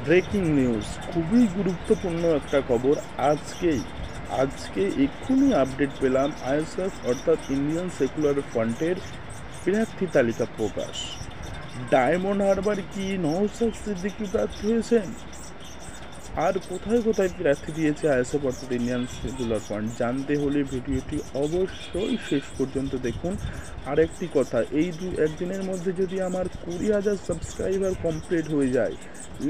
Breaking news, খুবই গুরুত্বপূর্ণ একটা খবর। আজকে এক্ষুনি আপডেট পেলাম, আইএসএফ অর্থাৎ ইন্ডিয়ান সেকুলার ফ্রন্টের প্রার্থী তালিকা প্রকাশ। ডায়মন্ড হারবার কি নওশাদ সিদ্দিকী প্রার্থী হয়েছেন? আর কোথায় কোথায় প্রার্থী দিয়েছে আইএসএফ অর্থাৎ ইন্ডিয়ান সেকুলার ফ্রন্ট, জানতে হলে ভিডিওটি অবশ্যই শেষ পর্যন্ত দেখুন। আরেকটি কথা, এই একদিনের মধ্যে যদি আমার 20,000 সাবস্ক্রাইবার কমপ্লিট হয়ে যায়,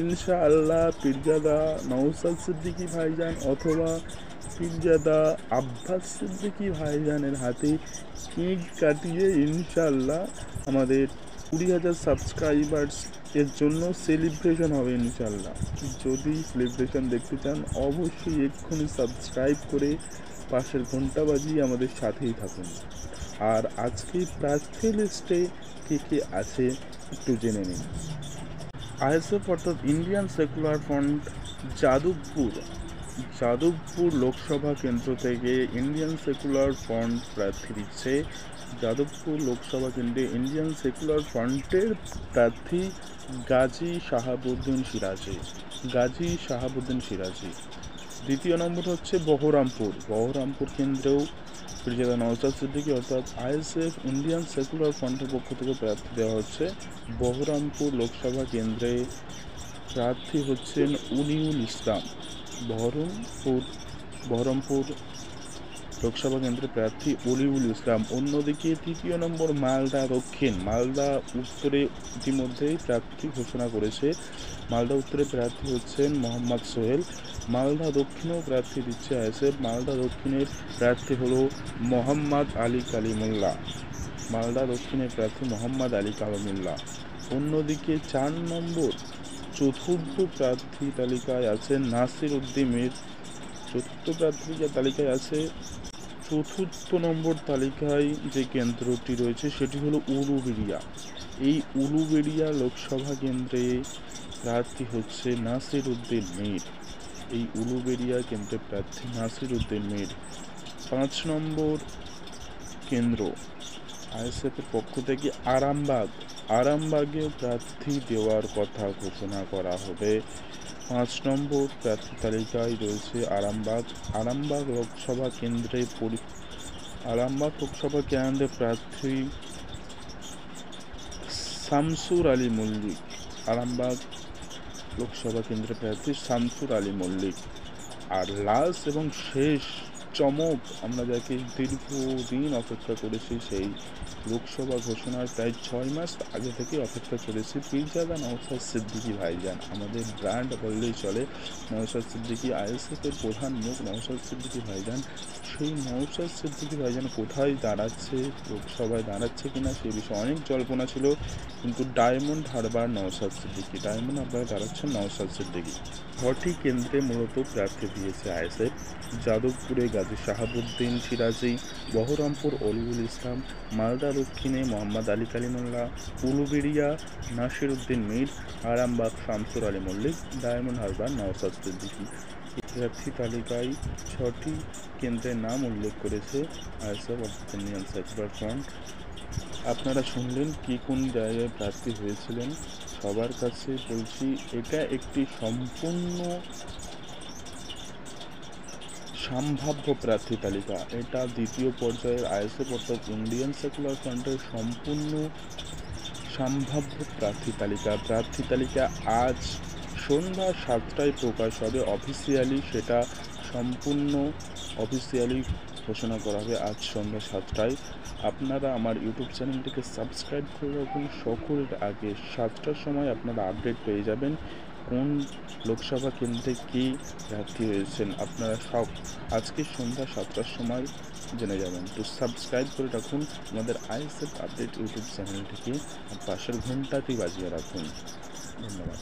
ইনশাআল্লাহ পীরজাদা নওশাদ সিদ্দিকী ভাইজান অথবা পীরজাদা আব্বাস সিদ্দিকী ভাইজানের হাতে কেক কাটিয়ে ইনশাআল্লাহ আমাদের 20,000 সাবস্ক্রাইবার্স এর জন্য সেলিব্রেশন হবে ইনশাআল্লাহ। যদি সেলিব্রেশন দেখতে চান অবশ্যই এক্ষুনি সাবস্ক্রাইব করে পাশের ঘন্টা বাজিয়ে আমাদের সাথেই থাকুন। আর আজকে প্রার্থী লিস্টে কে কে আছে একটু জেনে নিন। আইএসএফ অর্থাৎ Indian secular front Jadavpur Lok Sabha কেন্দ্র থেকে ইন্ডিয়ান সেকুলার ফ্রন্ট প্রার্থী দিচ্ছে। যাদবপুর লোকসভা কেন্দ্রে ইন্ডিয়ান সেকুলার ফ্রন্টের প্রার্থী গাজী শাহাবুদ্দিন সিরাজি। দ্বিতীয় নম্বর হচ্ছে বহরমপুর কেন্দ্রেও পীরজাদা নওশাদ সিদ্দিকী অর্থাৎ আইএসএফ ইন্ডিয়ান সেকুলার ফ্রন্টের পক্ষ থেকে প্রার্থী দেওয়া হচ্ছে। বহরমপুর লোকসভা কেন্দ্রে প্রার্থী হচ্ছেন উনিউল ইসলাম। বহরমপুর লোকসভা কেন্দ্রের প্রার্থী অলিউল ইসলাম। অন্যদিকে তৃতীয় নম্বর মালদা উত্তরে ইতিমধ্যেই প্রার্থী ঘোষণা করেছে। মালদা উত্তরে প্রার্থী হচ্ছেন মোহাম্মদ সোহেল। মালদা দক্ষিণেও প্রার্থী দিচ্ছে আইএসএফ। মালদা দক্ষিণের প্রার্থী হলো মোহাম্মদ আলী কালিমুল্লাহ। মালদা দক্ষিণের প্রার্থী মোহাম্মদ আলী কালিমুল্লাহ। অন্যদিকে চতুর্থ প্রার্থী তালিকায় আছেন নাসির উদ্দিন মীর। চতুর্থ নম্বর তালিকায় যে কেন্দ্রটি রয়েছে সেটি হলো উলুবেড়িয়া। এই উলুবেড়িয়া লোকসভা কেন্দ্রে প্রার্থী হচ্ছে নাসির উদ্দিন মীর। এই উলুবেড়িয়া কেন্দ্রে প্রার্থী নাসির উদ্দিন মীর। 5 নম্বর কেন্দ্র আইএসএফের পক্ষ থেকে আরামবাগেও প্রার্থী দেওয়ার কথা ঘোষণা করা হবে। 5 নম্বর প্রার্থী তালিকায় রয়েছে আরামবাগ লোকসভা কেন্দ্রে প্রার্থী শামসুর আলী মল্লিক। আরামবাগ লোকসভা কেন্দ্রে প্রার্থী শামসুর আলী মল্লিক। আর লাস্ট এবং শেষ চমক, আমরা যাকে দীর্ঘদিন অপেক্ষা করেছি, সেই লোকসভা ঘোষণার প্রায় 6 মাস আগে থেকে অপেক্ষা করেছি, পীরজাদা নওশাদ সিদ্দিকী ভাইজান। আমাদের ব্র্যান্ড বললেই চলে। নওশাদ সিদ্দিকী আইএসএফের প্রধান মুখ নওশাদ সিদ্দিকী ভাইজান। সেই নওশাদ সিদ্দিকী ভাইজান কোথায় দাঁড়াচ্ছে, লোকসভায় দাঁড়াচ্ছে কিনা সে বিষয়ে অনেক জল্পনা ছিল, কিন্তু ডায়মন্ড হারবার দাঁড়াচ্ছেন নওশাদ সিদ্দিকী। 6টি কেন্দ্রে মূলত প্রার্থী দিয়েছে আইএসএফ। যাদবপুরে গাজী শাহাবুদ্দিন সিরাজি, বহরমপুর অলিউল ইসলাম, মালদা দক্ষিণে মোহাম্মদ আলী কালিমুল্লাহ, উলুবেড়িয়া নাসির উদ্দিন মীর, আরামবাগ শামসুর আলী মল্লিক, ডায়মন্ড হারবার নওশাদ সিদ্দিকী। এই প্রার্থী তালিকায় 6টি কেন্দ্রের নাম উল্লেখ করেছে আইএসএফ অর্থাৎ ইন্ডিয়ান সেকুলার ফ্রন্ট। আপনারা শুনলেন কি কোন জায়গায় প্রার্থী হয়েছিলেন। সবার কাছে বলছি, এটা একটি সম্পূর্ণ সম্ভাব্য প্রার্থী তালিকা। এটা দ্বিতীয় পর্যায়ের আইএসএফ অর্থাৎ ইন্ডিয়ান সেকুলার ফ্রন্টের সম্পূর্ণ সম্ভাব্য প্রার্থী তালিকা আজ সন্ধ্যা 7টায় প্রকাশ হবে অফিসিয়ালি। সেটা সম্পূর্ণ অফিসিয়ালি ঘোষণা করা হবে আজ সন্ধ্যা 7টায়। আপনারা আমার ইউটিউব চ্যানেলটিকে সাবস্ক্রাইব করে রাখুন। সকলের আগে 7টার সময় আপনারা আপডেট পেয়ে যাবেন কোন লোকসভা কেন্দ্রে কী প্রার্থী হয়েছেন। আপনারা সব আজকে সন্ধ্যা 7টার সময় জেনে যাবেন। তো সাবস্ক্রাইব করে রাখুন আমাদের আইএসএফ আপডেট ইউটিউব চ্যানেলটিকে, পাশের ঘন্টাটি বাজিয়ে রাখুন। ধন্যবাদ।